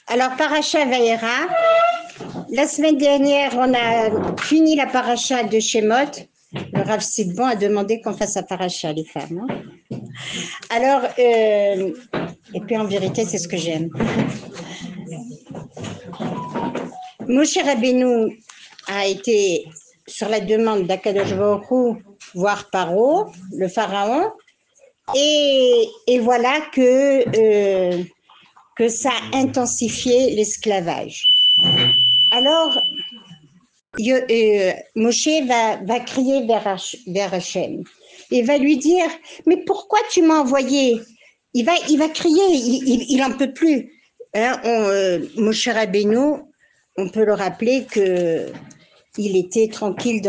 Alors, Paracha Vaïra, la semaine dernière, on a fini la paracha de Shemot. Le Rav Sidbon a demandé qu'on fasse la paracha, les femmes. Hein. Alors, et puis en vérité, c'est ce que j'aime. Moshe Rabbeinu a été, sur la demande d'Akadosh Baruch Hu, voir Paro, le pharaon, et voilà que ça a intensifié l'esclavage. Alors, Moshe va crier vers Hachem et va lui dire « Mais pourquoi tu m'as envoyé ?» Il va crier, il n'en peut plus. Hein, Moshe Rabbeinu, on peut le rappeler qu'il était tranquille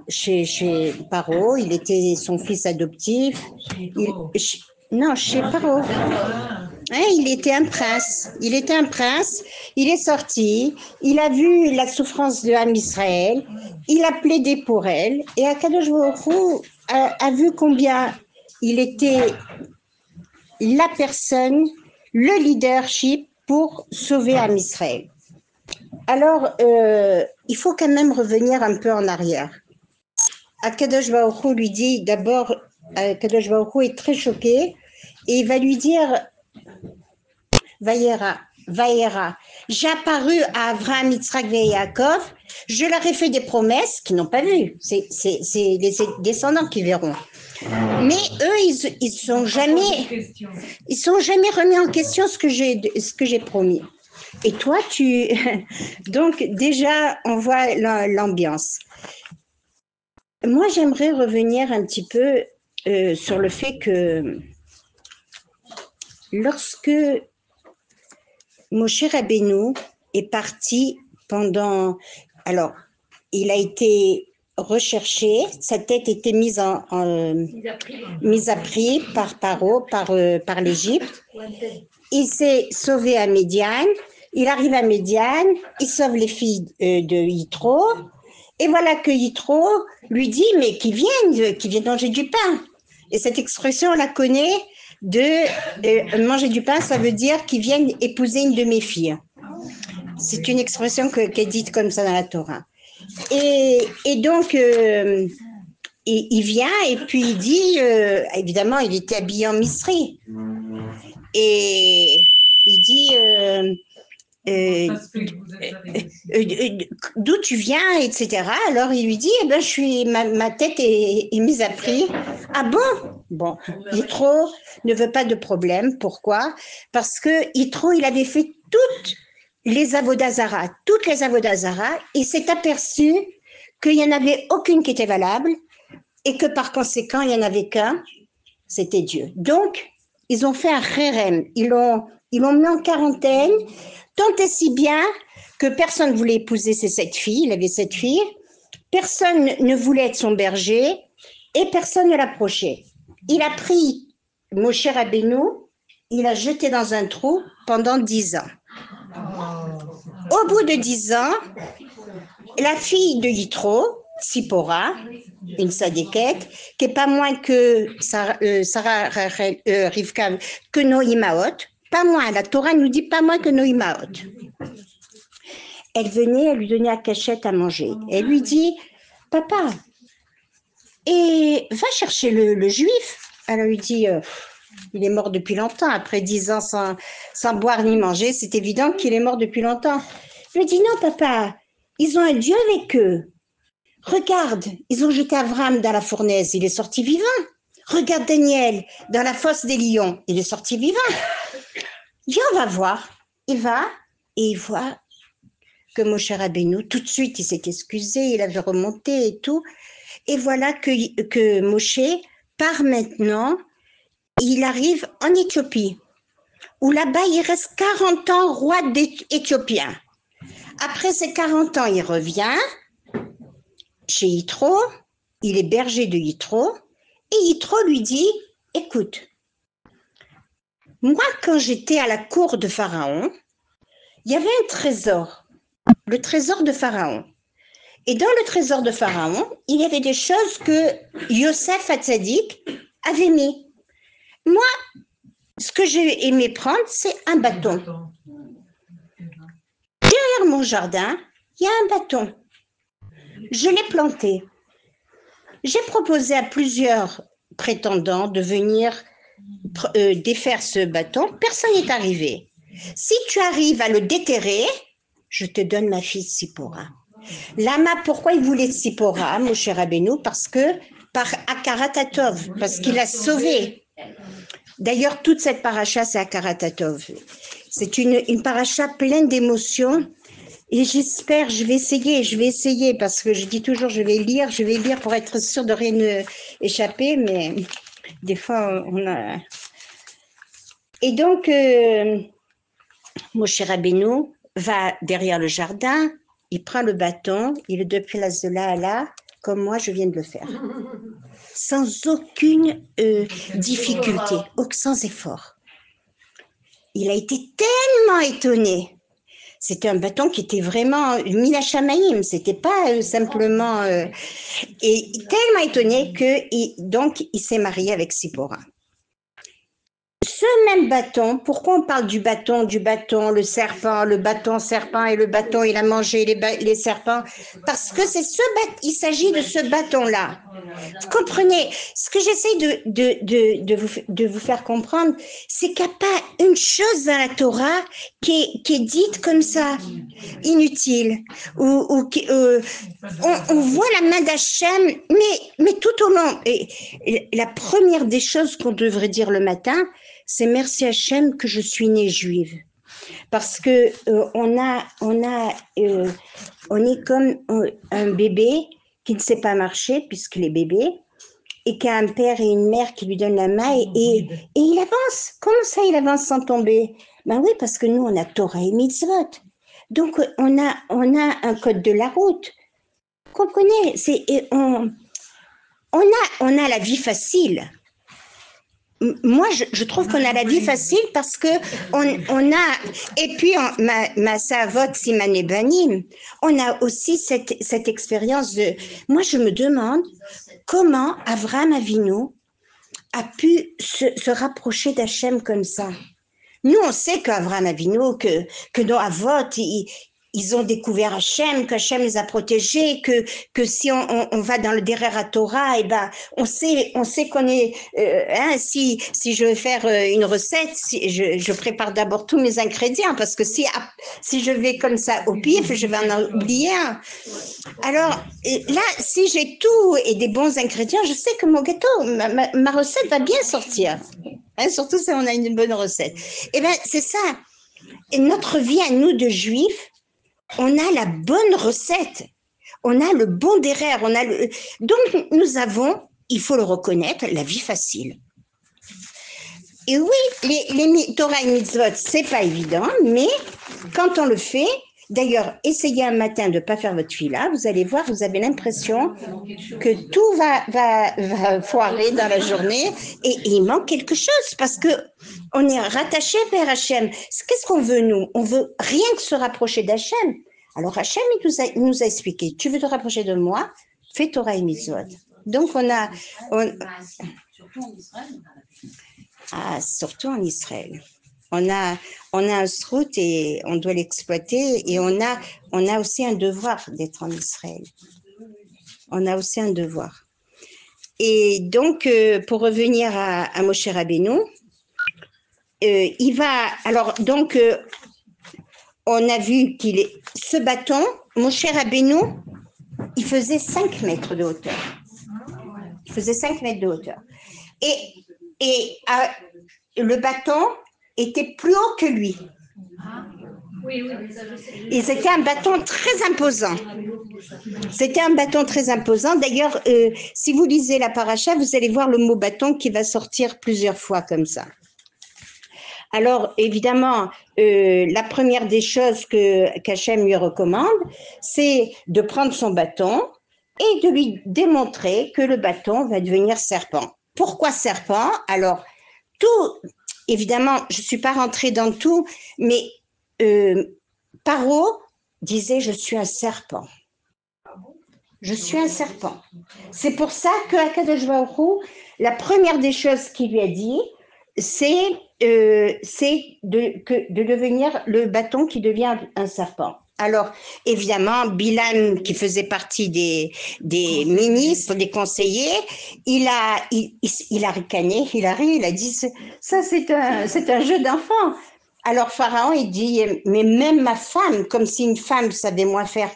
chez Paro, il était son fils adoptif. Non, chez Paro. Hein, il était un prince, il est sorti, il a vu la souffrance de Ham Israël, il a plaidé pour elle, et Akadosh Baruch Hu a vu combien il était la personne, le leadership pour sauver Ham Israël. Alors, il faut quand même revenir un peu en arrière. Akadosh Baruch Hu lui dit, d'abord, Akadosh Baruch Hu est très choqué, et il va lui dire... Vaïra, j'ai apparu à Abraham, Yitzhak et Yaakov, je leur ai fait des promesses qu'ils n'ont pas vues. C'est les descendants qui verront. Mais eux, ils sont jamais remis en question ce que j'ai promis. Et toi, donc déjà, on voit l'ambiance. Moi, j'aimerais revenir un petit peu sur le fait que lorsque Moshe Rabbeinu est parti pendant... Alors, il a été recherché, sa tête était mise à prix par Paro, par l'Égypte. Il s'est sauvé à Médiane. Il arrive à Médiane, il sauve les filles de Yitro. Et voilà que Yitro lui dit, mais qu'ils viennent manger du pain. Et cette expression, on la connaît. Manger du pain, ça veut dire qu'ils viennent épouser une de mes filles. C'est une expression qui est dite comme ça dans la Torah. Et donc, il vient et puis il dit, évidemment, il était habillé en misri. Et il dit, d'où tu viens, etc. Alors il lui dit, eh ben, ma tête est mise à prix. Ah bon? Bon, Yitro ne veut pas de problème. Pourquoi? Parce que Yitro, il avait fait toutes les avodazara, il s'est aperçu qu'il n'y en avait aucune qui était valable et que par conséquent, il n'y en avait qu'un, c'était Dieu. Donc, ils ont fait un kherem, ils l'ont mis en quarantaine, tant et si bien que personne ne voulait épouser ses 7 filles, il avait 7 filles, personne ne voulait être son berger et personne ne l'approchait. Il a pris Moshe Rabbeinu, il l'a jeté dans un trou pendant 10 ans. Au bout de 10 ans, la fille de Yitro, Tzipora, une sadéquette, qui n'est pas moins que Sarah Rivka, que Noïmaot, pas moins, la Torah nous dit pas moins que Noïmaot. Elle venait, elle lui donnait à cachette à manger. Elle lui dit, papa, et va chercher le juif. Elle lui dit, il est mort depuis longtemps, après 10 ans sans boire ni manger, c'est évident qu'il est mort depuis longtemps. Je lui dis, non papa, ils ont un Dieu avec eux. Regarde, ils ont jeté Avram dans la fournaise, il est sorti vivant. Regarde Daniel dans la fosse des lions, il est sorti vivant. Viens, on va voir. Il va et il voit que Moshe Rabbeinu, tout de suite, il s'est excusé, il avait remonté et tout. Et voilà que Moshe part maintenant, il arrive en Éthiopie, où là-bas, il reste 40 ans roi d'Éthiopien. Après ces 40 ans, il revient chez Yitro, il est berger de Yitro, et Yitro lui dit, écoute, moi, quand j'étais à la cour de Pharaon, il y avait un trésor, le trésor de Pharaon. Et dans le trésor de Pharaon, il y avait des choses que Yosef Hatzadik avait mis. Moi, ce que j'ai aimé prendre, c'est un bâton. derrière mon jardin, il y a un bâton. Je l'ai planté. J'ai proposé à plusieurs prétendants de venir défaire ce bâton. Personne n'est arrivé. Si tu arrives à le déterrer, je te donne ma fille Tsipora. Lama, pourquoi il voulait Tsipora, Moshe Rabbeinu? Parce que, par Akaratatov, parce qu'il a sauvé. D'ailleurs, toute cette paracha, c'est Akaratatov. C'est une paracha pleine d'émotions. Et j'espère, je vais essayer, parce que je dis toujours, je vais lire pour être sûre de rien échapper, mais des fois, on a... Et donc, Moshe Rabbeinu va derrière le jardin, il prend le bâton, il le déplace de là à là, comme moi je viens de le faire, sans aucune difficulté, sans effort. Il a été tellement étonné. C'était un bâton qui était vraiment Mina Shamaïm, c'était pas simplement... et tellement étonné donc il s'est marié avec Tsipora. Ce même bâton, pourquoi on parle du bâton, le serpent, le bâton serpent et le bâton, il a mangé les serpents? Parce que il s'agit de ce bâton-là. Vous comprenez? Ce que j'essaie de vous faire comprendre, c'est qu'il n'y a pas une chose dans la Torah qui est dite comme ça, inutile. On voit la main d'Hachem, mais tout au long. Et la première des choses qu'on devrait dire le matin, c'est merci Hachem que je suis née juive, parce que on est comme un bébé qui ne sait pas marcher puisqu'il est bébé et qui a un père et une mère qui lui donnent la main et il avance. Comment ça il avance sans tomber? Ben oui, parce que nous on a Torah et Mitzvot, donc on a un code de la route. Vous comprenez? On a la vie facile. Moi, je trouve qu'on a la vie facile parce que on a, et puis ma savot Simane Banim, on a aussi cette expérience de. Moi, je me demande comment Avraham Avinu a pu se rapprocher d'Hachem comme ça. Nous, on sait qu'Avraham Avinu, que nos avot, ils ont découvert Hachem, qu'Hachem les a protégés, que si on va dans le Derer Torah, et ben on sait qu'on est si je veux faire une recette, je prépare d'abord tous mes ingrédients parce que si je vais comme ça au pif, je vais en oublier un. Alors là, si j'ai tout et des bons ingrédients, je sais que mon gâteau, ma recette va bien sortir. Surtout si on a une bonne recette. Et ben c'est ça. Et notre vie à nous de juifs, on a la bonne recette, on a le bon derrière, donc nous avons, il faut le reconnaître, la vie facile. Et oui, les Torah et Mitzvot, c'est pas évident, mais quand on le fait, d'ailleurs, essayez un matin de ne pas faire votre fila, vous allez voir, vous avez l'impression que tout va foirer dans la journée et il manque quelque chose parce que on est rattaché vers Hachem. Qu'est-ce qu'on veut, nous? On veut rien que se rapprocher d'Hachem. Alors Hachem, il nous a expliqué, tu veux te rapprocher de moi, fais Torah et Mitzvot. Donc surtout en Israël. On a un srout et on doit l'exploiter et on a aussi un devoir d'être en Israël. On a aussi un devoir. Et donc, pour revenir à Moshe Rabbeinu, il va... Alors, donc, on a vu ce bâton, Moshe Rabbeinu, il faisait 5 mètres de hauteur. Il faisait 5 mètres de hauteur. Et le bâton était plus haut que lui. Et c'était un bâton très imposant. C'était un bâton très imposant. D'ailleurs, si vous lisez la paracha, vous allez voir le mot bâton qui va sortir plusieurs fois comme ça. Alors, évidemment, la première des choses qu'Hachem lui recommande, c'est de prendre son bâton et de lui démontrer que le bâton va devenir serpent. Pourquoi serpent? Alors, évidemment, je ne suis pas rentrée dans tout, mais Paro disait « je suis un serpent ». Je suis un serpent. C'est pour ça qu'Akadosh Baruch Hu, la première des choses qu'il lui a dit, c'est de devenir le bâton qui devient un serpent. Alors, évidemment, Bilam, qui faisait partie des ministres, des conseillers, il a ricané, il a ri, il a dit, ça c'est un jeu d'enfant. Alors, Pharaon, il dit, mais même ma femme, comme si une femme savait moins faire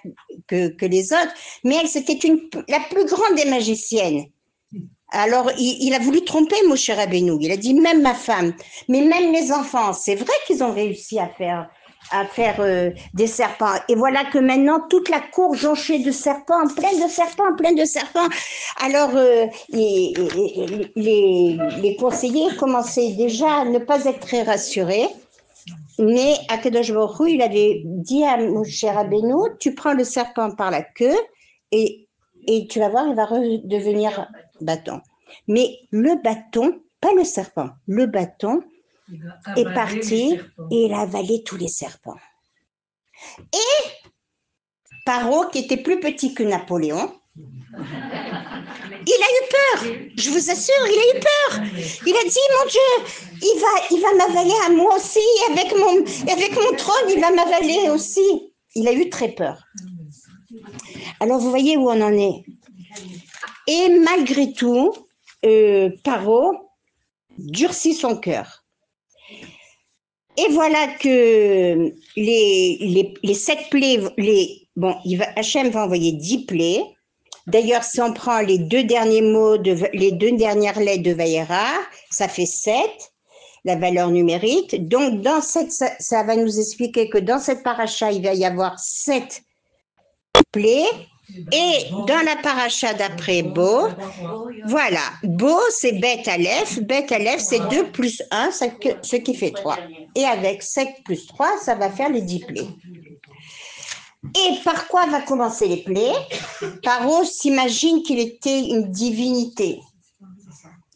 que les autres, mais elle, c'était la plus grande des magiciennes. Alors, il a voulu tromper Moshe Rabbeinu. Il a dit, même ma femme, mais même les enfants, c'est vrai qu'ils ont réussi à faire des serpents. Et voilà que maintenant, toute la cour jonchée de serpents, plein de serpents, plein de serpents. Alors, les conseillers commençaient déjà à ne pas être très rassurés. Mais Akadosh Baruch Hu, il avait dit à Moshe Rabbeinu, tu prends le serpent par la queue et tu vas voir, il va redevenir bâton. Mais le bâton, pas le serpent, le bâton est parti et il a avalé tous les serpents. Et Paro, qui était plus petit que Napoléon, il a eu peur, je vous assure, il a eu peur. Il a dit, mon Dieu, il va m'avaler à moi aussi, avec mon trône, il va m'avaler aussi. Il a eu très peur. Alors, vous voyez où on en est. Et malgré tout, Paro durcit son cœur. Et voilà que les 7 plaies, Hachem va envoyer 10 plaies. D'ailleurs, si on prend les 2 derniers mots, les 2 dernières lettres de Vayera, ça fait 7, la valeur numérique. Donc, dans ça va nous expliquer que dans cette paracha, il va y avoir 7 plaies. Et dans la paracha d'après Bo, voilà, Bo c'est Bet Aleph c'est 2 plus 1, ce qui fait 3. Et avec 7 plus 3, ça va faire les 10 plaies. Et par quoi va commencer les plaies? Paro s'imagine qu'il était une divinité.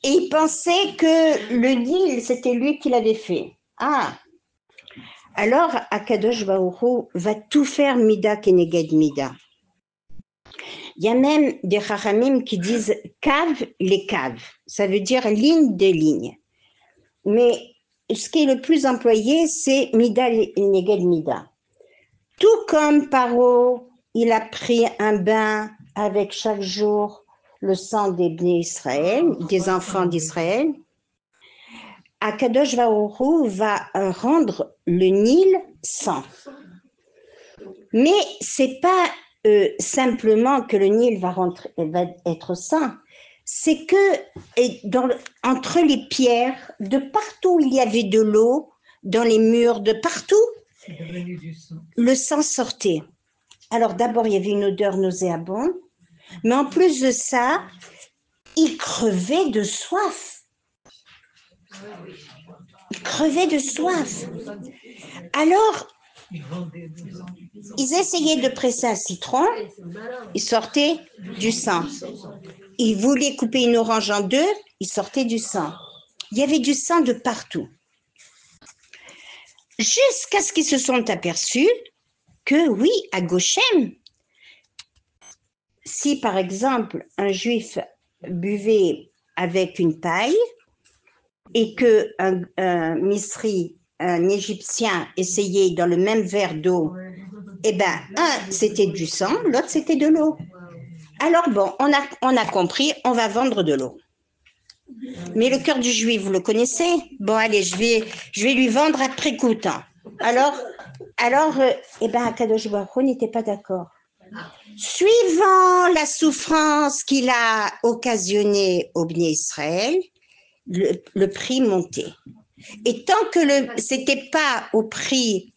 Et il pensait que le Nil, c'était lui qui l'avait fait. Ah! Alors, Akadosh Baruch Hu va tout faire Mida Keneged Mida. Il y a même des Chachamim qui disent cave les caves. Ça veut dire ligne de ligne. Mais ce qui est le plus employé, c'est Mida Keneged Mida. Tout comme Paro, il a pris un bain avec chaque jour le sang des Bnei Israël, des enfants d'Israël, Akadosh Baruch Hu va rendre le Nil saint. Mais c'est pas simplement que le Nil va être saint, c'est que entre les pierres, de partout où il y avait de l'eau, dans les murs, de partout, le sang sortait. Alors d'abord, il y avait une odeur nauséabonde, mais en plus de ça, il crevait de soif. Il crevait de soif. Alors, ils essayaient de presser un citron, il sortait du sang. Ils voulaient couper une orange en 2, il sortait du sang. Il y avait du sang de partout. Jusqu'à ce qu'ils se sont aperçus que oui, à Goshen, si par exemple un juif buvait avec une paille et qu'un Misri, un Égyptien essayait dans le même verre d'eau, eh bien, un c'était du sang, l'autre c'était de l'eau. Alors bon, on a compris, on va vendre de l'eau. Mais le cœur du juif, vous le connaissez? Bon, allez, je vais lui vendre après coup. Alors, eh bien, Akadosh Baruch Hu n'était pas d'accord. Suivant la souffrance qu'il a occasionnée au Bnei Israël, le prix montait. Et tant que c'était pas au prix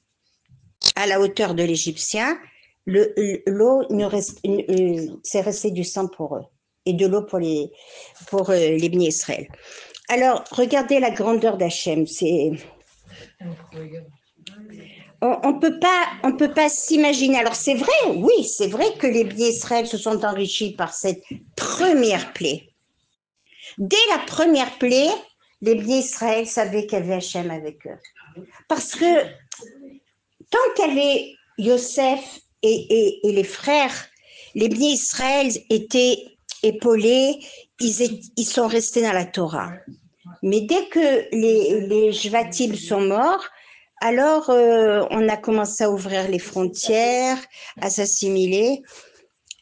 à la hauteur de l'Égyptien, l'eau c'est resté du sang pour eux et de l'eau pour les Bnei Israël. Alors, regardez la grandeur d'Hachem, c'est on peut pas s'imaginer. Alors c'est vrai, oui, c'est vrai que les Bnei Israël se sont enrichis par cette première plaie. Dès la première plaie, les Bnei Israël savaient qu'il y avait Hachem avec eux. Parce que tant qu'il y avait Yosef et les frères, les Bnei Israël étaient épaulés, ils sont restés dans la Torah. Mais dès que les Shvatim sont morts, Alors, on a commencé à ouvrir les frontières, à s'assimiler.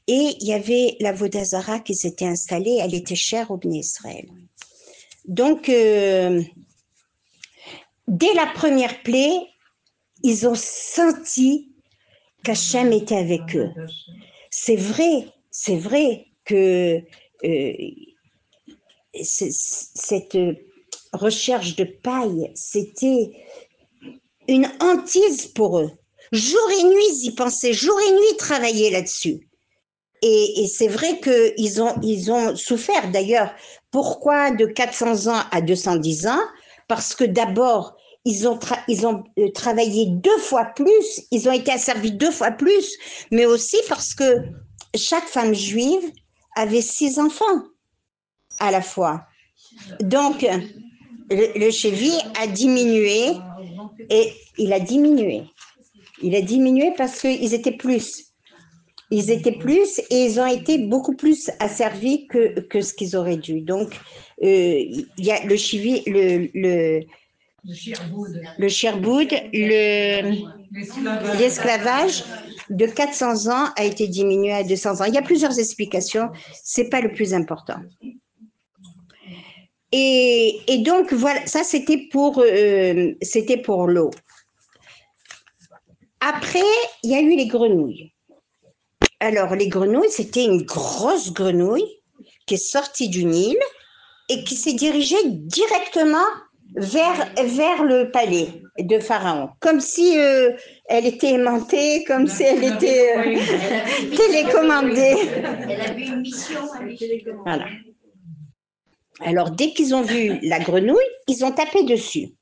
Et il y avait la Vodazara qui s'était installée, elle était chère au Bnei Israël. Donc, dès la première plaie, ils ont senti qu'Hachem était avec eux. C'est vrai que cette recherche de paille, c'était une hantise pour eux. Jour et nuit, ils y pensaient, jour et nuit, ils travaillaient là-dessus. Et c'est vrai qu'ils ont souffert. D'ailleurs, pourquoi de 400 ans à 210 ans? Parce que d'abord, ils ont travaillé 2 fois plus, ils ont été asservis 2 fois plus, mais aussi parce que chaque femme juive avait 6 enfants à la fois. Donc, le Chevi a diminué, et il a diminué. Il a diminué parce qu'ils étaient plus. Ils étaient plus et ils ont été beaucoup plus asservis que ce qu'ils auraient dû. Donc, il y a le Chevi, le Sherboud, l'esclavage de 400 ans a été diminué à 200 ans. Il y a plusieurs explications, c'est pas le plus important. Et donc, voilà, ça c'était pour l'eau. Après, il y a eu les grenouilles. Alors, les grenouilles, c'était une grosse grenouille qui est sortie du Nil et qui s'est dirigée directement vers le palais de Pharaon, comme si elle était aimantée, comme si elle était télécommandée. Elle avait une mission. Voilà. Alors, dès qu'ils ont vu la grenouille, ils ont tapé dessus.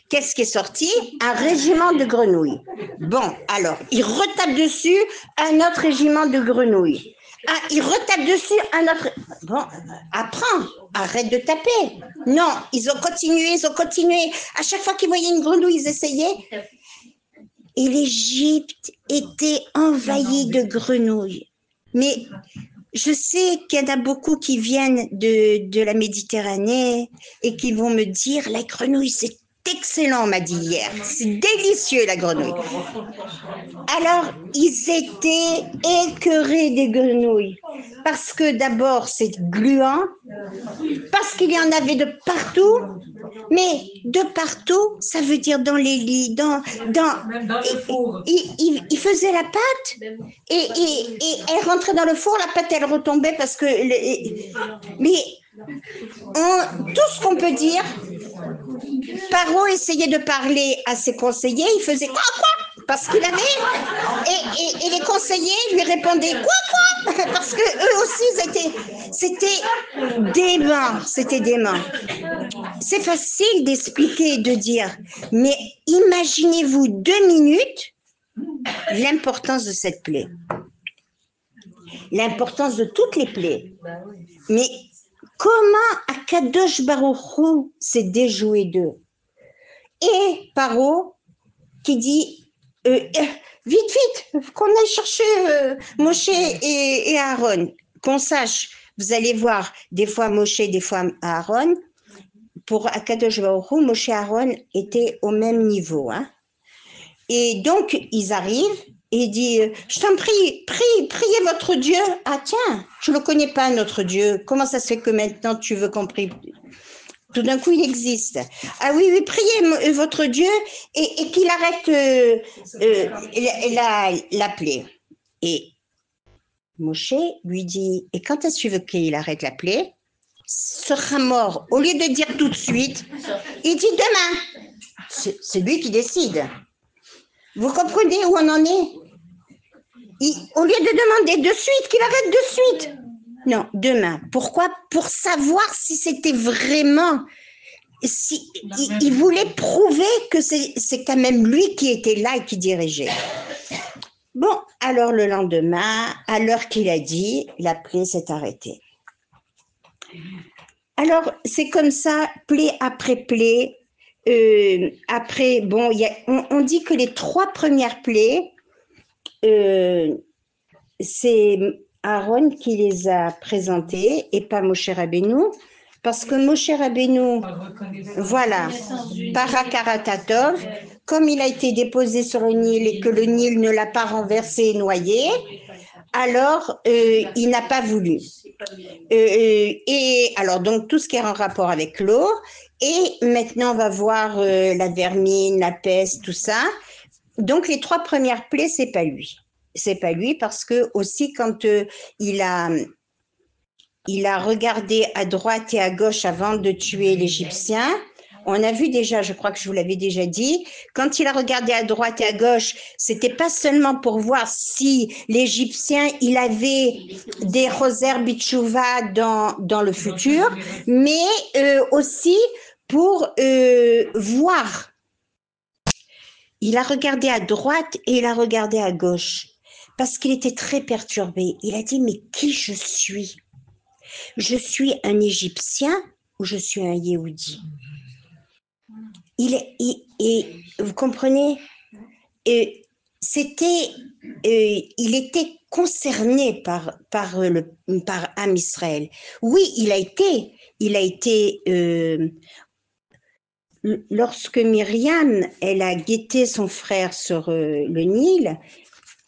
Qu'est-ce qui est sorti? Un régiment de grenouilles. Bon, alors, ils retapent dessus un autre régiment de grenouilles. Ah, ils retapent dessus un autre... Bon, apprends, arrête de taper. Non, ils ont continué. À chaque fois qu'ils voyaient une grenouille, ils essayaient. Et l'Égypte était envahie de grenouilles. Mais je sais qu'il y en a beaucoup qui viennent de la Méditerranée et qui vont me dire, la grenouille, c'est excellent, on m'a dit hier. C'est délicieux, la grenouille. Alors, ils étaient écœurés des grenouilles. Parce que d'abord, c'est gluant, parce qu'il y en avait de partout, mais de partout, ça veut dire dans les lits, ils faisaient la pâte et elle rentrait dans le four, la pâte, elle retombait parce que... Mais tout ce qu'on peut dire, Paro essayait de parler à ses conseillers, il faisait quoi parce qu'il avait et les conseillers lui répondaient quoi parce que eux aussi c'était dément. C'est facile d'expliquer et de dire, mais imaginez-vous 2 minutes l'importance de cette plaie, l'importance de toutes les plaies, mais comment Akadosh Baruch Hu s'est déjoué d'eux. Et Paro qui dit vite, qu'on aille chercher Moshe et Aaron, qu'on sache. Vous allez voir, des fois Moshe, des fois Aaron. Pour Akadosh Baruch Hu, Moshe et Aaron étaient au même niveau. Hein. Et donc, ils arrivent et il dit, je t'en prie, priez votre Dieu. Ah tiens, je ne le connais pas, notre Dieu. Comment ça se fait que maintenant tu veux qu'on prie? Tout d'un coup, il existe. Ah oui, priez votre Dieu et qu'il arrête la plaie. Et Moshe lui dit, et quand est-ce que tu veux qu'il arrête la plaie? Sera mort. Au lieu de dire tout de suite, il dit demain. C'est lui qui décide. Vous comprenez où on en est? Au lieu de demander de suite, qu'il arrête de suite. Non, demain. Pourquoi? Pour savoir si c'était vraiment... il voulait prouver que c'est quand même lui qui était là et qui dirigeait. Bon, alors le lendemain, à l'heure qu'il a dit, la plaie s'est arrêtée. Alors, c'est comme ça, plaie après plaie. Après, bon, on dit que les 3 premières plaies, c'est Aaron qui les a présentées et pas Moshe Rabbeinu, Parce que Moshe Rabbeinu, voilà, Parakaratatov, comme il a été déposé sur le Nil et que le Nil ne l'a pas renversé et noyé, alors il n'a pas voulu. Et alors, donc, tout ce qui est en rapport avec l'eau. Et maintenant, on va voir la vermine, la peste, tout ça. Donc, les 3 premières plaies, c'est pas lui. C'est pas lui parce que aussi quand il a regardé à droite et à gauche avant de tuer l'Égyptien. On a vu déjà, je crois que je vous l'avais déjà dit, quand il a regardé à droite et à gauche, c'était pas seulement pour voir si l'Égyptien, il avait des rosaires bitchouva dans le futur, mais aussi pour voir. Il a regardé à droite et il a regardé à gauche parce qu'il était très perturbé. Il a dit, mais qui je suis? Je suis un Égyptien ou je suis un Yéhoudi? Et vous comprenez, il était concerné par Am Israël. Oui, il a été lorsque Myriam, elle a guetté son frère sur le Nil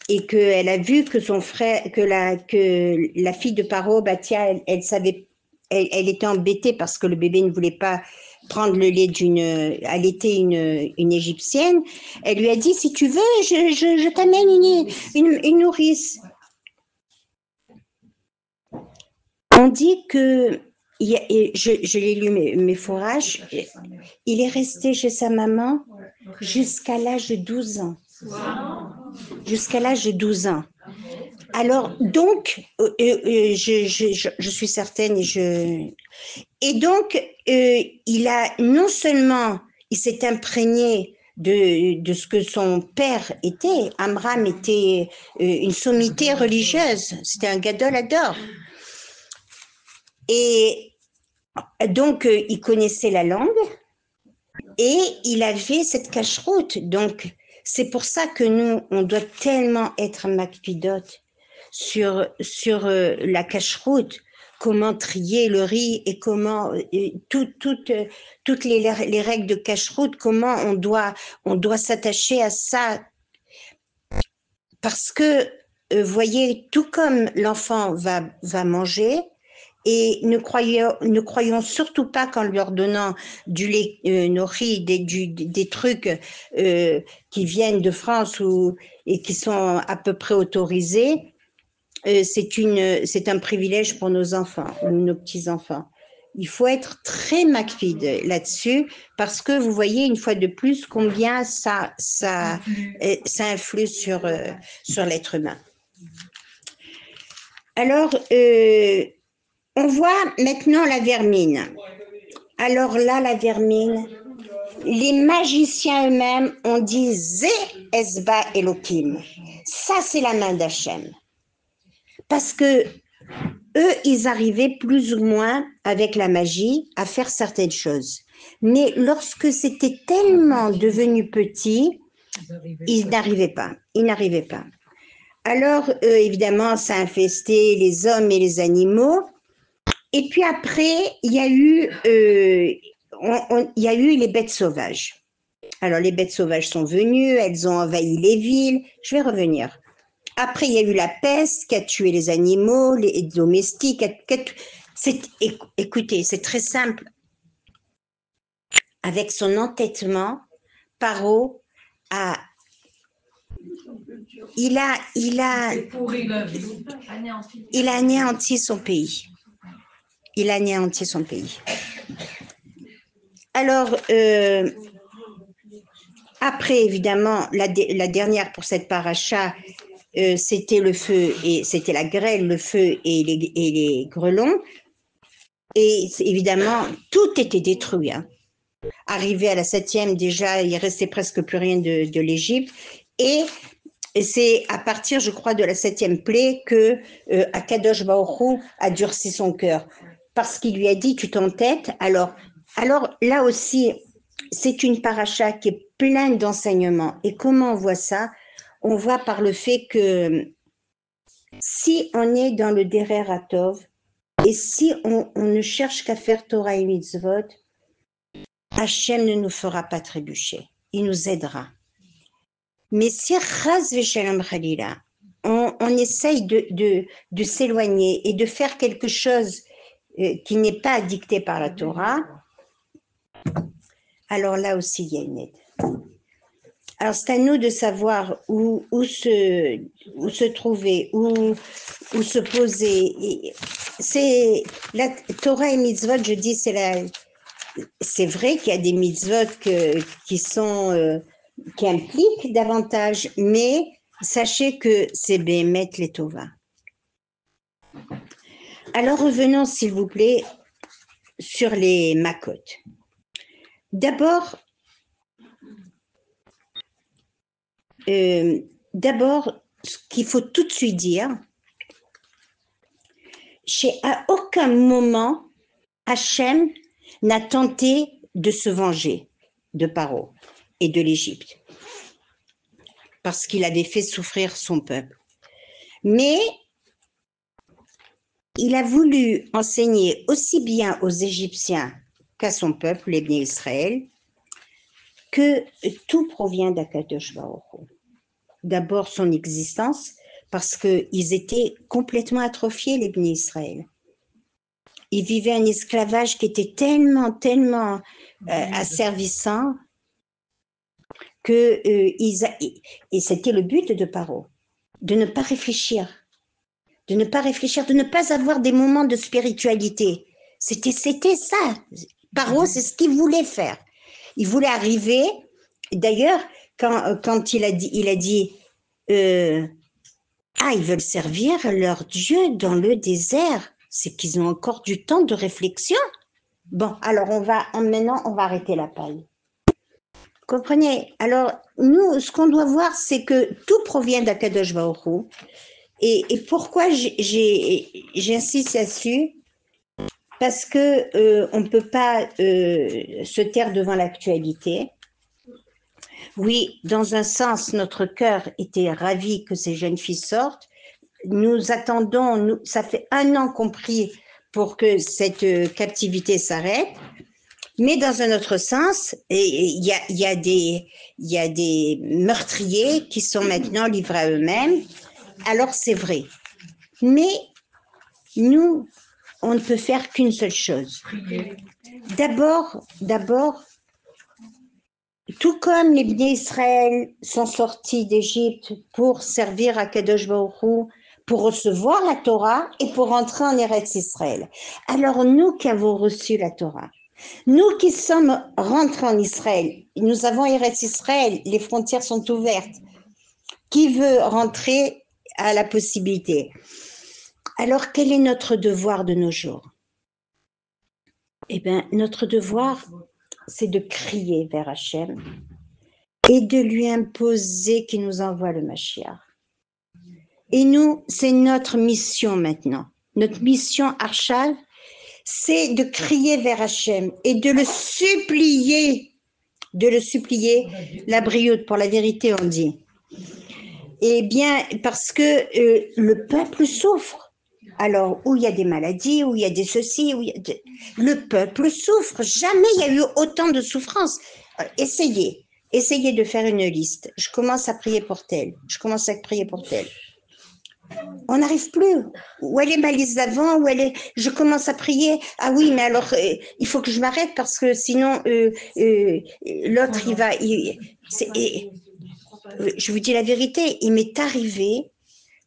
et qu'elle a vu que son frère, que la fille de Paro, Batia, elle était embêtée parce que le bébé ne voulait pas prendre le lait allaiter une égyptienne. Elle lui a dit, si tu veux, je t'amène une nourrice. On dit que, je l'ai lu mes fourrages, il est resté chez sa maman jusqu'à l'âge de 12 ans. Jusqu'à l'âge de 12 ans. Alors, donc, je suis certaine et donc, il a non seulement, il s'est imprégné de ce que son père était. Amram était une sommité religieuse, c'était un gadol ador. Et donc, il connaissait la langue et il avait cette cache-route. Donc, c'est pour ça que nous, on doit tellement être makpidot sur la cache-route, comment trier le riz et comment toutes les règles de cache-route, comment on doit s'attacher à ça. Parce que, voyez, tout comme l'enfant va manger, et ne croyons surtout pas qu'en lui ordonnant du lait nourri, des trucs qui viennent de France et qui sont à peu près autorisés, c'est un privilège pour nos enfants ou nos petits-enfants. Il faut être très makpid là-dessus parce que vous voyez une fois de plus combien ça influe sur l'être humain. Alors, on voit maintenant la vermine. Alors là, la vermine, les magiciens eux-mêmes ont dit Zé Esba Elohim. Ça, c'est la main d'Hachem. Parce que eux, ils arrivaient plus ou moins avec la magie à faire certaines choses. Mais lorsque c'était tellement devenu petit, ils n'arrivaient pas. Alors, évidemment, ça a infesté les hommes et les animaux. Et puis après, il y a eu les bêtes sauvages. Alors, les bêtes sauvages sont venues, elles ont envahi les villes. Je vais revenir. Après, il y a eu la peste qui a tué les animaux, les domestiques. Écoutez, c'est très simple. Avec son entêtement, Paro il a anéanti son pays. Il a anéanti son pays. Alors, après, évidemment, la dernière pour cette paracha, c'était le feu, et c'était la grêle, le feu et les grêlons. Et évidemment, tout était détruit. Hein. Arrivé à la 7e, déjà, il restait presque plus rien de l'Égypte. Et c'est à partir, je crois, de la 7e plaie que Akadosh Baruch Hu a durci son cœur. Parce qu'il lui a dit, tu t'entêtes. Alors, là aussi, c'est une paracha qui est pleine d'enseignements. Et comment on voit ça? On voit par le fait que si on est dans le Derer Hatov, Et si on ne cherche qu'à faire Torah et Mitzvot, Hachem ne nous fera pas trébucher. Il nous aidera. Mais si Chas v'Shalom Chalila, on essaye de s'éloigner et de faire quelque chose qui n'est pas dicté par la Torah, alors là aussi il y a une aide. Alors c'est à nous de savoir où se trouver, où se poser. C'est la Torah et Mitzvot, je dis, c'est vrai qu'il y a des mitzvot qui impliquent davantage, mais sachez que c'est Béhémet les Tova. Alors revenons s'il vous plaît sur les Makot. D'abord, ce qu'il faut tout de suite dire, à aucun moment Hachem n'a tenté de se venger de Paro et de l'Égypte, parce qu'il avait fait souffrir son peuple. Mais il a voulu enseigner aussi bien aux Égyptiens qu'à son peuple, les Bnei Israël, que tout provient d'Akadosh Baruch Hu. D'abord son existence, parce qu'ils étaient complètement atrophiés, les Bnei Israël. Ils vivaient un esclavage qui était tellement asservissant que et c'était le but de Paro, de ne pas réfléchir, de ne pas avoir des moments de spiritualité. C'était ça. Paro, c'est ce qu'il voulait faire. Il voulait arriver. D'ailleurs, quand il a dit ils veulent servir leur Dieu dans le désert, c'est qu'ils ont encore du temps de réflexion. Bon, alors maintenant on va arrêter la paille. Comprenez? Alors, nous, ce qu'on doit voir, c'est que tout provient d'Akadosh Baruch Hu. Et pourquoi j'insiste là-dessus? Parce que on ne peut pas se taire devant l'actualité. Oui, dans un sens, notre cœur était ravi que ces jeunes filles sortent. Nous attendons, ça fait 1 an qu'on prie pour que cette captivité s'arrête. Mais dans un autre sens, il y a des meurtriers qui sont maintenant livrés à eux-mêmes. Alors c'est vrai. Mais nous, on ne peut faire qu'une seule chose. D'abord, tout comme les Bnei Israël sont sortis d'Égypte pour servir à Kadosh Baruch Hu, pour recevoir la Torah et pour entrer en Eretz Israël. Alors nous qui avons reçu la Torah, nous qui sommes rentrés en Israël, nous avons Eretz Israël, les frontières sont ouvertes. Qui veut rentrer a la possibilité. Alors quel est notre devoir de nos jours? Eh bien, notre devoir, c'est de crier vers Hachem et de lui imposer qu'il nous envoie le Mashiach. Et nous, c'est notre mission maintenant. Notre mission Archav, c'est de crier vers Hachem et de le supplier, la brioute, pour la vérité on dit. Eh bien, parce que le peuple souffre. Alors, où il y a des maladies, où il y a des ceci, le peuple souffre. Jamais il y a eu autant de souffrance. Essayez de faire une liste. Je commence à prier pour tel. On n'arrive plus. Où elle est ma liste d'avant, je commence à prier. Ah oui, mais alors, il faut que je m'arrête parce que sinon, l'autre, il va... je vous dis la vérité, il m'est arrivé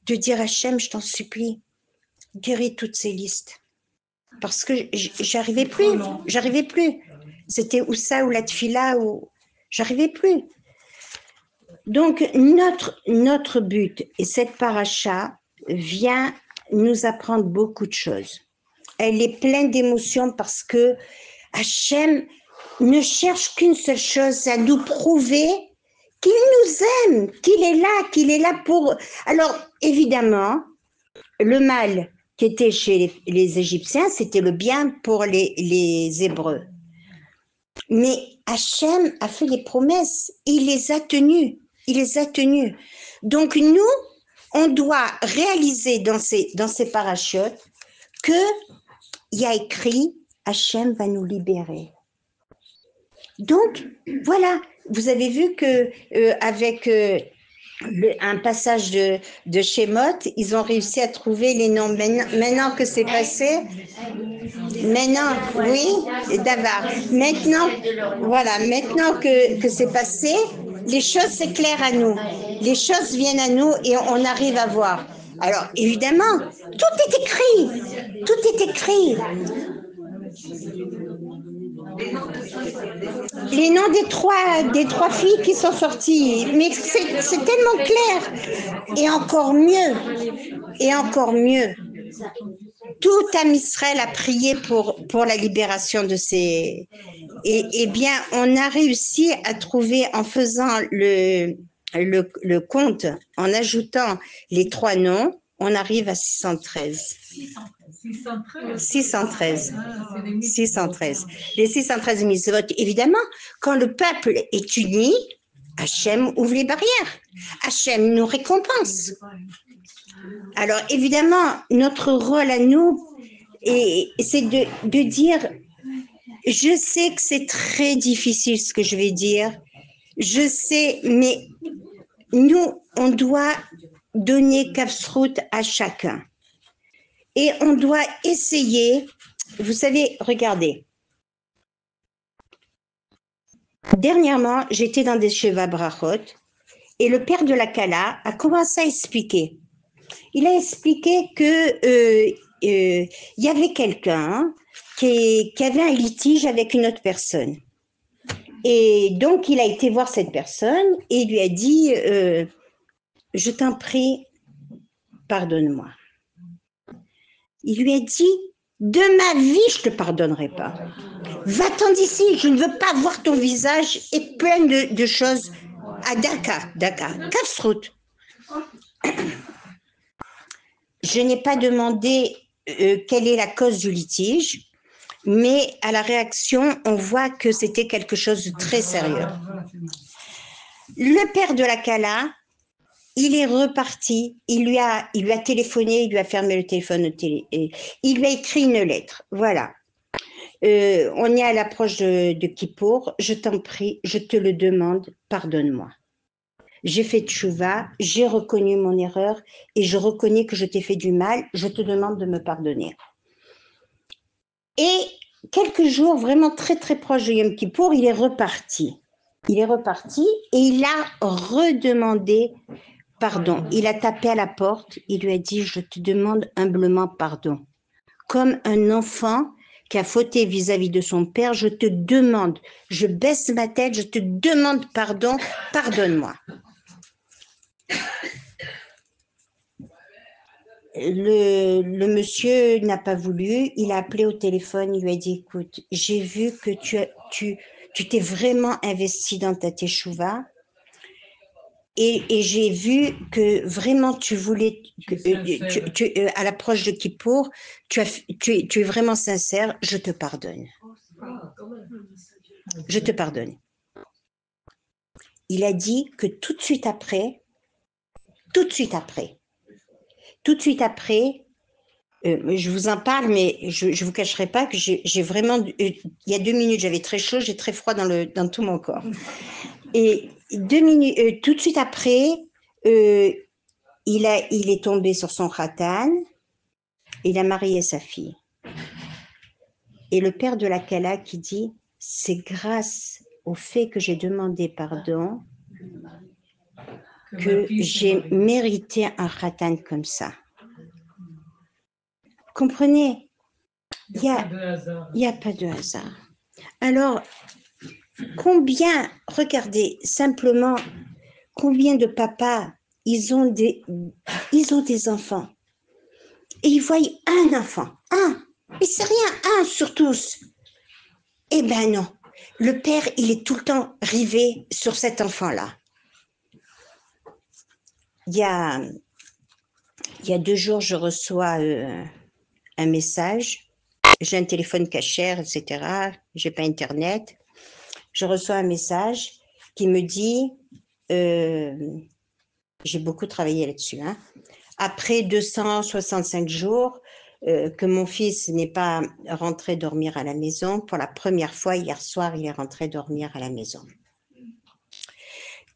de dire à Hachem, je t'en supplie, guéris toutes ces listes. Parce que j'arrivais plus. C'était ou ça, ou la tfila, ou... J'arrivais plus. Donc, notre but, et cette paracha vient nous apprendre beaucoup de choses. Elle est pleine d'émotions parce que Hachem ne cherche qu'une seule chose, c'est à nous prouver qu'il nous aime, qu'il est là pour... Alors, évidemment, le mal qui était chez les Égyptiens, c'était le bien pour les Hébreux. Mais Hachem a fait des promesses, il les a tenues. Donc nous, on doit réaliser dans ces parachutes que il y a écrit Hachem va nous libérer. Donc, voilà, vous avez vu que avec un passage de Shemot, ils ont réussi à trouver les noms. Maintenant que c'est passé, maintenant, oui, Davar. Maintenant, voilà, maintenant que c'est passé, les choses s'éclairent à nous. Les choses viennent à nous et on arrive à voir. Alors, évidemment, tout est écrit. Tout est écrit. Les noms des trois filles qui sont sorties. Mais c'est tellement clair. Et encore mieux. Et encore mieux. Tout Am Israël a prié pour la libération de ces... Et bien, on a réussi à trouver, en faisant le compte, en ajoutant les 3 noms, on arrive à 613. 613. 613. Les 613 mitzvot, évidemment, quand le peuple est uni, Hachem ouvre les barrières. Hachem nous récompense. Alors, évidemment, notre rôle à nous, c'est de dire, je sais que c'est très difficile ce que je vais dire, je sais, mais nous, on doit donner Kafsrout à chacun. Et on doit essayer, vous savez, regardez. Dernièrement, j'étais dans des Sheva Brachot et le père de la Kala a commencé à expliquer. Il a expliqué que y avait quelqu'un qui avait un litige avec une autre personne. Et donc, il a été voir cette personne et il lui a dit je t'en prie, pardonne-moi. Il lui a dit de ma vie, je ne te pardonnerai pas. Va-t'en d'ici, je ne veux pas voir ton visage et plein de choses à Dakar, Kafsrout. Je n'ai pas demandé quelle est la cause du litige, mais à la réaction, on voit que c'était quelque chose de très sérieux. Le père de la Kala, il est reparti, il lui a téléphoné, il lui a fermé le téléphone, il lui a écrit une lettre. Voilà. On est à l'approche de Kippour, je t'en prie, je te le demande, pardonne-moi. J'ai fait tchouva, j'ai reconnu mon erreur et je reconnais que je t'ai fait du mal, je te demande de me pardonner. Et quelques jours, vraiment très très proche de Yom Kippour, il est reparti. Il est reparti et il a redemandé pardon. Il a tapé à la porte, il lui a dit « Je te demande humblement pardon. Comme un enfant qui a fauté vis-à-vis de son père, je te demande, je baisse ma tête, je te demande pardon, pardonne-moi. » Le monsieur n'a pas voulu, il a appelé au téléphone, il lui a dit « Écoute, j'ai vu que tu t'es vraiment investi dans ta teshuva. Et j'ai vu que vraiment tu voulais, à l'approche de Kippour, tu es vraiment sincère, je te pardonne. Je te pardonne. Il a dit que tout de suite après, je vous en parle, mais je ne vous cacherai pas que j'ai vraiment, il y a 2 minutes, j'avais très chaud, j'ai très froid dans tout mon corps. Et 2 minutes, tout de suite après, il est tombé sur son khatan, il a marié sa fille. Et le père de la Kala qui dit, c'est grâce au fait que j'ai demandé pardon que j'ai mérité un khatan comme ça. Comprenez? Il n'y a pas de hasard. Alors, regardez simplement, combien de papas, ils ont des enfants. Et ils voient un enfant, un. Mais c'est rien, un sur tous. Eh ben non. Le père, il est tout le temps rivé sur cet enfant-là. Il y a 2 jours, je reçois un message. J'ai un téléphone cachère, etc. J'ai pas Internet. Je reçois un message qui me dit, j'ai beaucoup travaillé là-dessus, hein. Après 265 jours, que mon fils n'est pas rentré dormir à la maison. Pour la première fois, hier soir, il est rentré dormir à la maison.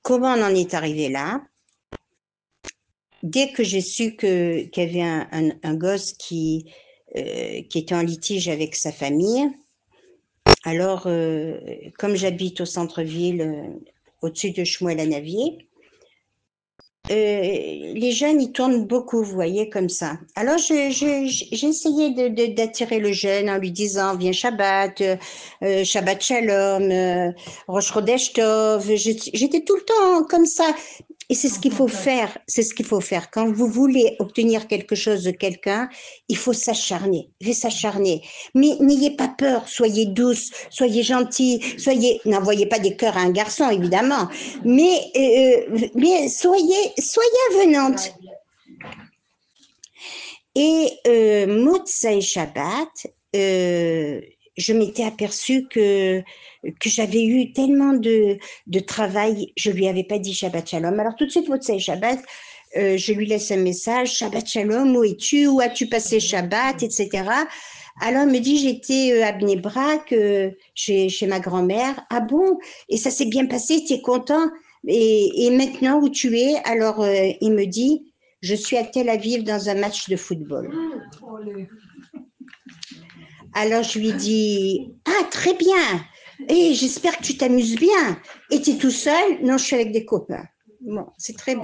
Comment on en est arrivé là? Dès que j'ai su qu'il y avait un gosse qui était en litige avec sa famille, alors, comme j'habite au centre-ville, au-dessus de Shmuel-Anavier, les jeunes, ils tournent beaucoup, vous voyez, comme ça. Alors, j'ai essayé d'attirer le jeune en lui disant, viens Shabbat, Shabbat Shalom, Rosh Chodesh Tov. J'étais tout le temps comme ça. Et c'est ce qu'il faut faire, c'est ce qu'il faut faire. Quand vous voulez obtenir quelque chose de quelqu'un, il faut s'acharner, Mais n'ayez pas peur, soyez douce, soyez gentille, n'envoyez pas des cœurs à un garçon, évidemment, mais soyez avenante. Et Motsai Shabbat, je m'étais aperçue que j'avais eu tellement de travail, je lui avais pas dit Shabbat Shalom. Alors tout de suite, Motsai Shabbat, je lui laisse un message, Shabbat Shalom, où es-tu, où as-tu passé Shabbat, etc. Alors elle me dit, j'étais à Bnei Brak, chez ma grand-mère. Ah bon? Et ça s'est bien passé, tu es content? Et maintenant, où tu es? Alors il me dit, je suis à Tel Aviv dans un match de football. Alors je lui dis, ah très bien, et j'espère que tu t'amuses bien. Et tu es tout seul? Non, je suis avec des copains. Bon, c'était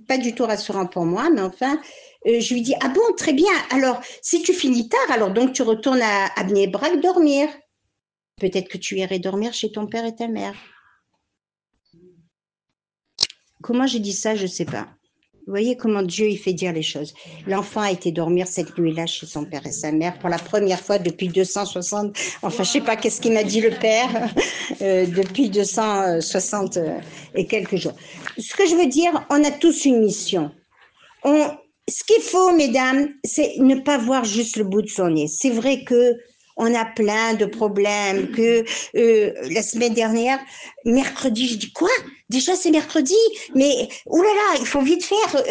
pas du tout rassurant pour moi, mais enfin, je lui dis, ah bon, très bien. Alors, si tu finis tard, alors donc tu retournes à Bnei Brak dormir. Peut-être que tu irais dormir chez ton père et ta mère. Comment j'ai dit ça, je ne sais pas. Vous voyez comment Dieu il fait dire les choses. L'enfant a été dormir cette nuit-là chez son père et sa mère pour la première fois depuis 260. Enfin, je sais pas qu'est-ce qu'il m'a dit le père depuis 260 et quelques jours. Ce que je veux dire, on a tous une mission. Ce qu'il faut, mesdames, c'est ne pas voir juste le bout de son nez. C'est vrai que on a plein de problèmes, que la semaine dernière, mercredi, je dis quoi? Déjà c'est mercredi, mais oulala, il faut vite faire.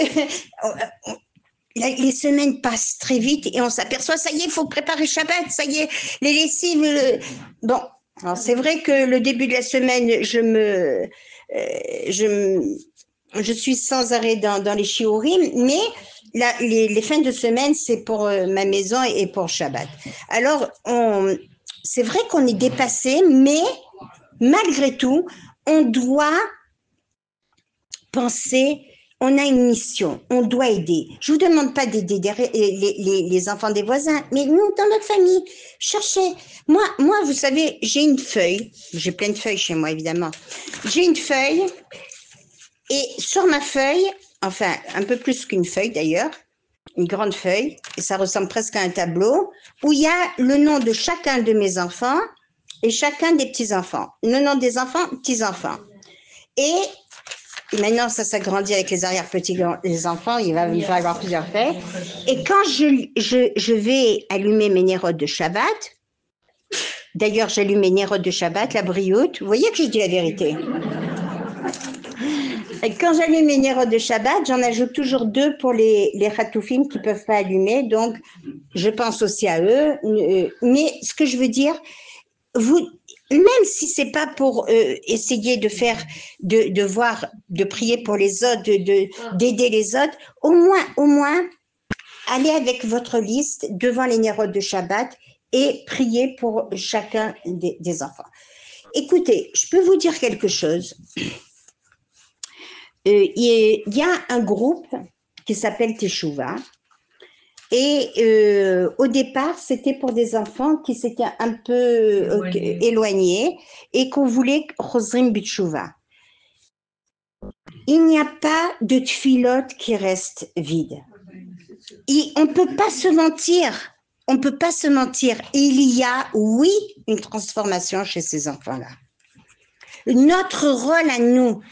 Les semaines passent très vite et on s'aperçoit, ça y est, il faut préparer Shabbat, ça y est, les lessives. Bon, alors c'est vrai que le début de la semaine, je suis sans arrêt dans les shiurim, mais les fins de semaine, c'est pour ma maison et pour Shabbat. Alors, c'est vrai qu'on est dépassé, mais malgré tout, on doit penser, on a une mission, on doit aider. Je ne vous demande pas d'aider les enfants des voisins, mais nous, dans notre famille, cherchez. Moi, vous savez, j'ai une feuille, j'ai plein de feuilles chez moi, évidemment. J'ai une feuille, et sur ma feuille, enfin, un peu plus qu'une feuille d'ailleurs, une grande feuille, et ça ressemble presque à un tableau, où il y a le nom de chacun de mes enfants et chacun des petits-enfants. Le nom des enfants, petits-enfants. Et maintenant, ça s'agrandit avec les arrière-petits-enfants, il va me falloir plusieurs feuilles. Et quand je vais allumer mes nérodes de Shabbat, d'ailleurs, j'allume mes nérodes de Shabbat, la brioute, vous voyez que je dis la vérité. Et quand j'allume mes nérodes de Shabbat, j'en ajoute toujours 2 pour les chatoufim qui ne peuvent pas allumer, donc je pense aussi à eux. Mais ce que je veux dire, même si c'est pas pour essayer de faire, de prier pour les autres, d'aider les autres, au moins, allez avec votre liste devant les nérodes de Shabbat et priez pour chacun des enfants. Écoutez, je peux vous dire quelque chose. Il y a un groupe qui s'appelle Teshuvah et au départ c'était pour des enfants qui s'étaient un peu éloignés et qu'on voulait Chosrim B'Teshuvah. Il n'y a pas de tfilote qui reste vide. On ne peut pas se mentir. Il y a, oui, une transformation chez ces enfants-là. Notre rôle à nous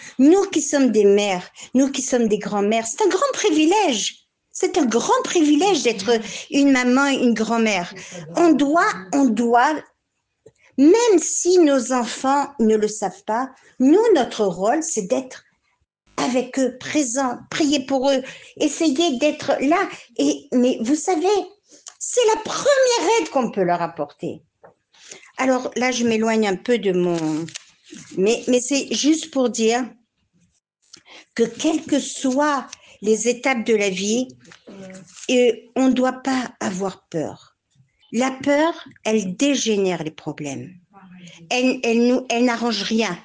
qui sommes des mères, nous qui sommes des grands-mères, c'est un grand privilège. C'est un grand privilège d'être une maman et une grand-mère. On doit, même si nos enfants ne le savent pas, notre rôle, c'est d'être avec eux, présents, prier pour eux, essayer d'être là. Mais vous savez, C'est la première aide qu'on peut leur apporter. Alors là, je m'éloigne un peu de mon... Mais c'est juste pour dire que quelles que soient les étapes de la vie, on ne doit pas avoir peur. La peur, elle dégénère les problèmes. Elle n'arrange rien.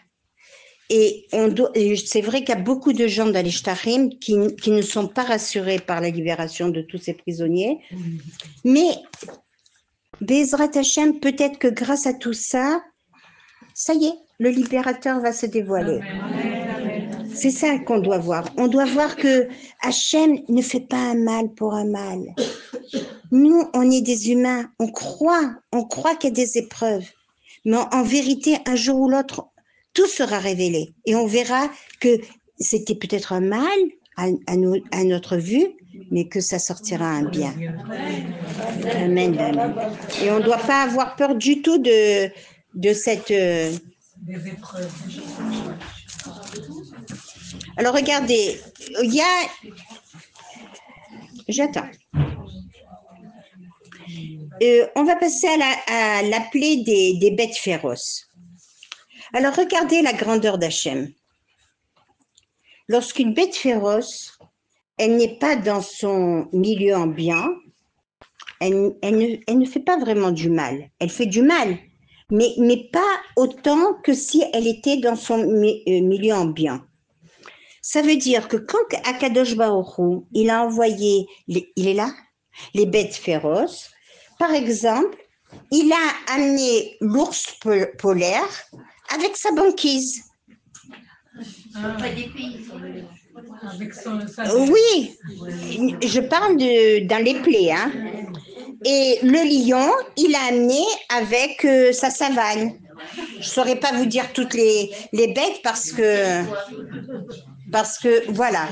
Et c'est vrai qu'il y a beaucoup de gens dans les shtarim qui ne sont pas rassurés par la libération de tous ces prisonniers. Mais Bezrat Hashem, peut-être que grâce à tout ça, ça y est, le libérateur va se dévoiler. C'est ça qu'on doit voir. On doit voir que Hashem ne fait pas un mal pour un mal. Nous, on est des humains, on croit qu'il y a des épreuves. Mais en vérité, un jour ou l'autre, tout sera révélé. Et on verra que c'était peut-être un mal à notre vue, mais que ça sortira un bien. Amen, amen. Et on ne doit pas avoir peur du tout de cette... Des épreuves. Alors, regardez, il y a... J'attends. On va passer à l'appelé des bêtes féroces. Alors, regardez la grandeur d'Hachem. Lorsqu'une bête féroce, elle n'est pas dans son milieu ambiant, elle ne fait pas vraiment du mal. Elle fait du mal, mais pas autant que si elle était dans son milieu ambiant. Ça veut dire que quand Akadosh Baruch Hu, il a envoyé, il est là, les bêtes féroces, par exemple, il a amené l'ours polaire avec sa banquise. Oui, je parle dans les plaies. Hein. Et le lion, il a amené avec sa savane. Je ne saurais pas vous dire toutes les bêtes parce que voilà.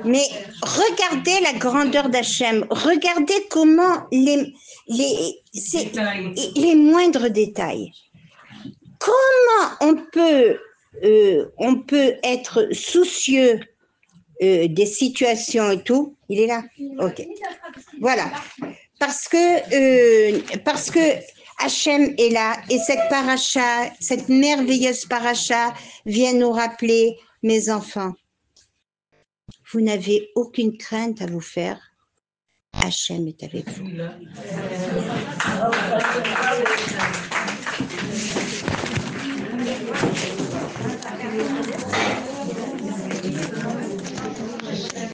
Mais regardez la grandeur d'Hachem, regardez comment les moindres détails. Comment on peut être soucieux des situations et tout. Il est là? Ok. Voilà. Parce que Hachem est là et cette paracha, cette merveilleuse paracha vient nous rappeler, mes enfants, vous n'avez aucune crainte à vous faire. Hachem est avec vous.